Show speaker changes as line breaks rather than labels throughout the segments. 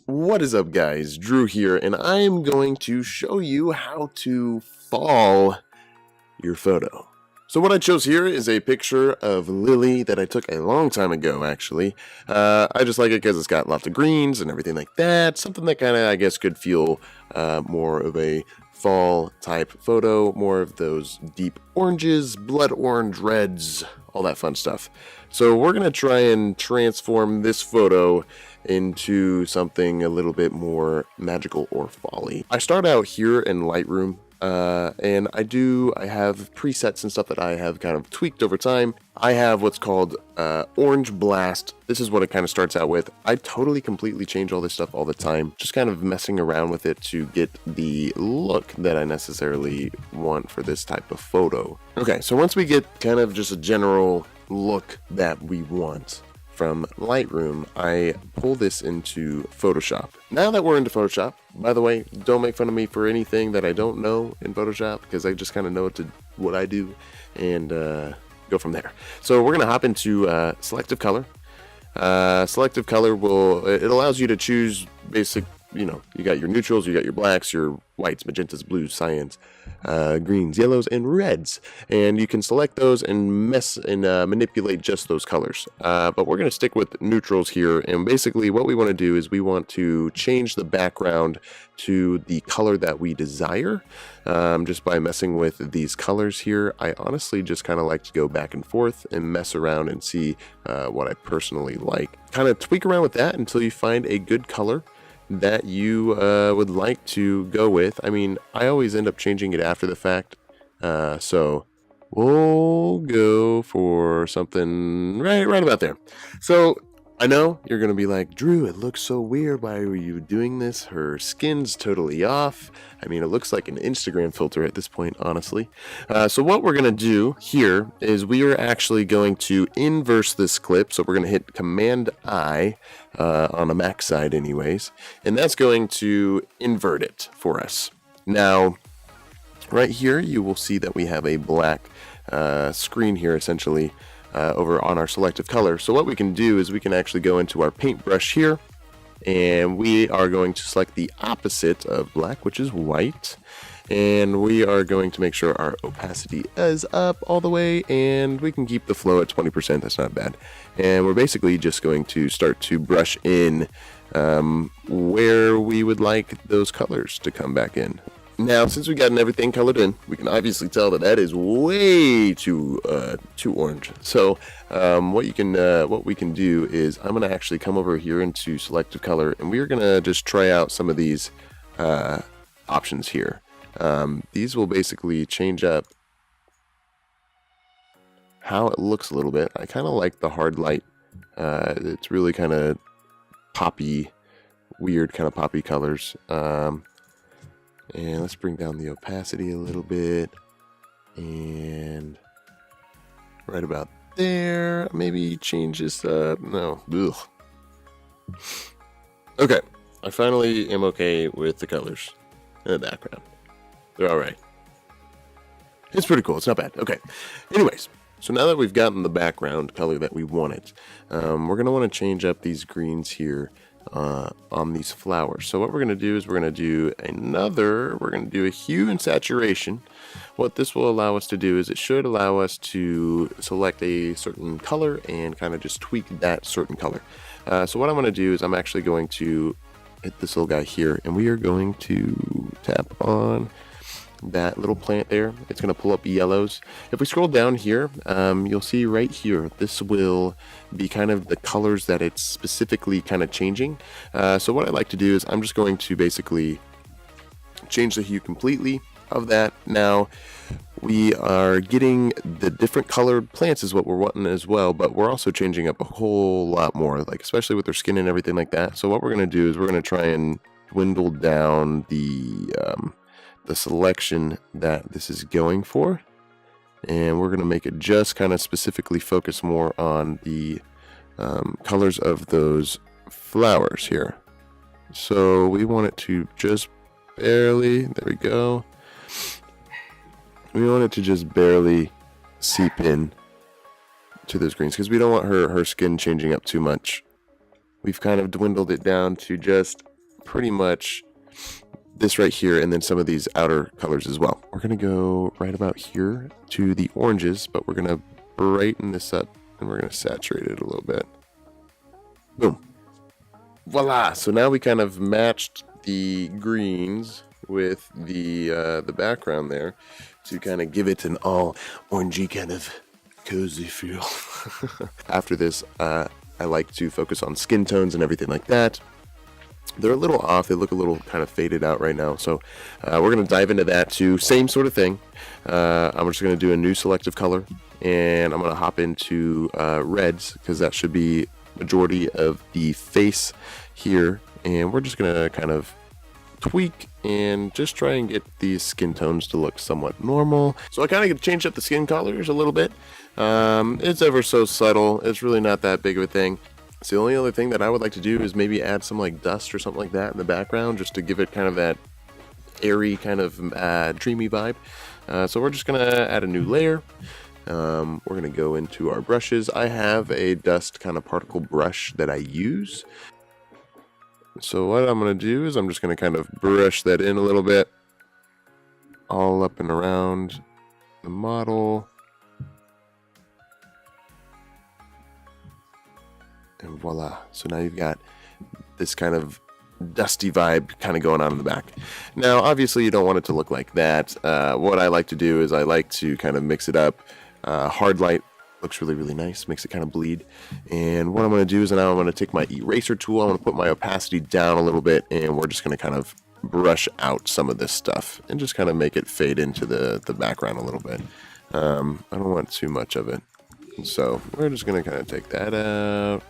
What is up, guys? Drew here, and I'm going to show you how to fall your photo. So what I chose here is a picture of Lily that I took a long time ago, actually. I just like it because it's got lots of greens and everything like that. Something that kind of, I guess, could feel more of a fall type photo, more of those deep oranges, blood orange, reds, all that fun stuff. So we're going to try and transform this photo into something a little bit more magical or folly. I start out here in Lightroom, and I have presets and stuff that I have kind of tweaked over time. I have what's called Orange Blast. This is what it kind of starts out with. I totally completely change all this stuff all the time, just kind of messing around with it to get the look that I necessarily want for this type of photo. Okay, so once we get kind of just a general look that we want from Lightroom, I pull this into Photoshop. Now that we're into Photoshop, by the way, don't make fun of me for anything that I don't know in Photoshop, because I just kind of know what I do and go from there. So we're gonna hop into selective color. Selective color it allows you to choose basic, you got your neutrals, you got your blacks, your whites, magentas, blues, cyans, greens, yellows, and reds, and you can select those and manipulate just those colors. But we're going to stick with neutrals here, and basically what we want to do is we want to change the background to the color that we desire, just by messing with these colors here. I honestly just kind of like to go back and forth and mess around and see what I personally like. Kind of tweak around with that until you find a good color that you would like to go with. I mean, I always end up changing it after the fact, so we'll go for something right about there. So I know you're gonna be like, Drew, it looks so weird. Why were you doing this? Her skin's totally off. I mean, it looks like an Instagram filter at this point, honestly. So what we're gonna do here is we are actually going to inverse this clip. So we're gonna hit Command I on the Mac side anyways, and that's going to invert it for us. Now, right here, you will see that we have a black screen here, essentially, over on our selective color. So what we can do is we can actually go into our paintbrush here, and we are going to select the opposite of black, which is white, and we are going to make sure our opacity is up all the way, and we can keep the flow at 20%. That's not bad. And we're basically just going to start to brush in where we would like those colors to come back in. Now, since we've gotten everything colored in, we can obviously tell that is way too orange. So what we can do is I'm gonna actually come over here into selective color, and we're gonna just try out some of these options here. These will basically change up how it looks a little bit. I kind of like the hard light. It's really kind of poppy, weird kind of poppy colors. And let's bring down the opacity a little bit, and right about there. Maybe change this up. No. Ugh. Okay, I finally am okay with the colors in the background. They're all right. It's pretty cool. It's not bad. Okay. Anyways, so now that we've gotten the background color that we wanted, we're gonna want to change up these greens here on these flowers. So what we're going to do is we're going to do a hue and saturation. What this will allow us to do is it should allow us to select a certain color and kind of just tweak that certain color. So what I'm going to do is I'm actually going to hit this little guy here, and we are going to tap on that little plant there. It's going to pull up yellows. If we scroll down here, you'll see right here, this will be kind of the colors that it's specifically kind of changing. So what I like to do is I'm just going to basically change the hue completely of that. Now we are getting the different colored plants is what we're wanting as well, but we're also changing up a whole lot more, like especially with their skin and everything like that. So what we're going to do is we're going to try and dwindle down the selection that this is going for, and we're going to make it just kind of specifically focus more on the colors of those flowers here. So we want it to just barely, there we go, we want it to just barely seep in to those greens, because we don't want her skin changing up too much. We've kind of dwindled it down to just pretty much this right here, and then some of these outer colors as well. We're going to go right about here to the oranges, but we're going to brighten this up, and we're going to saturate it a little bit. Boom. Voila! So now we kind of matched the greens with the background there to kind of give it an all orangey kind of cozy feel. After this, I like to focus on skin tones and everything like that. They're a little off. They look a little kind of faded out right now. So we're going to dive into that too. Same sort of thing. I'm just going to do a new selective color, and I'm going to hop into reds, because that should be majority of the face here. And we're just going to kind of tweak and just try and get these skin tones to look somewhat normal. So I kind of changed up the skin colors a little bit. It's ever so subtle. It's really not that big of a thing. So the only other thing that I would like to do is maybe add some like dust or something like that in the background, just to give it kind of that airy kind of dreamy vibe. So we're just gonna add a new layer. We're gonna go into our brushes. I have a dust kind of particle brush that I use. So what I'm gonna do is I'm just gonna kind of brush that in a little bit, all up and around the model. And voila. So now you've got this kind of dusty vibe kind of going on in the back. Now, obviously, you don't want it to look like that. What I like to do is I like to kind of mix it up. Hard light looks really, really nice. Makes it kind of bleed. And what I'm going to do is now I'm going to take my eraser tool. I'm going to put my opacity down a little bit, and we're just going to kind of brush out some of this stuff and just kind of make it fade into the background a little bit. I don't want too much of it. So we're just going to kind of take that out.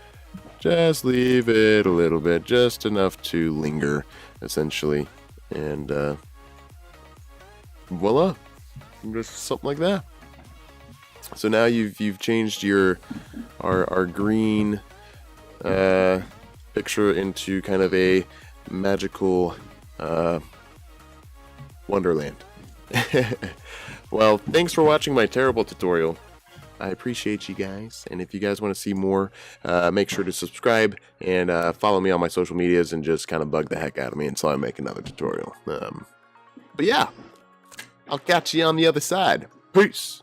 Just leave it a little bit, just enough to linger, essentially, and voila, just something like that. So now you've changed our green picture into kind of a magical wonderland. Well, thanks for watching my terrible tutorial. I appreciate you guys, and if you guys want to see more, make sure to subscribe and follow me on my social medias, and just kind of bug the heck out of me until I make another tutorial. But yeah, I'll catch you on the other side. Peace!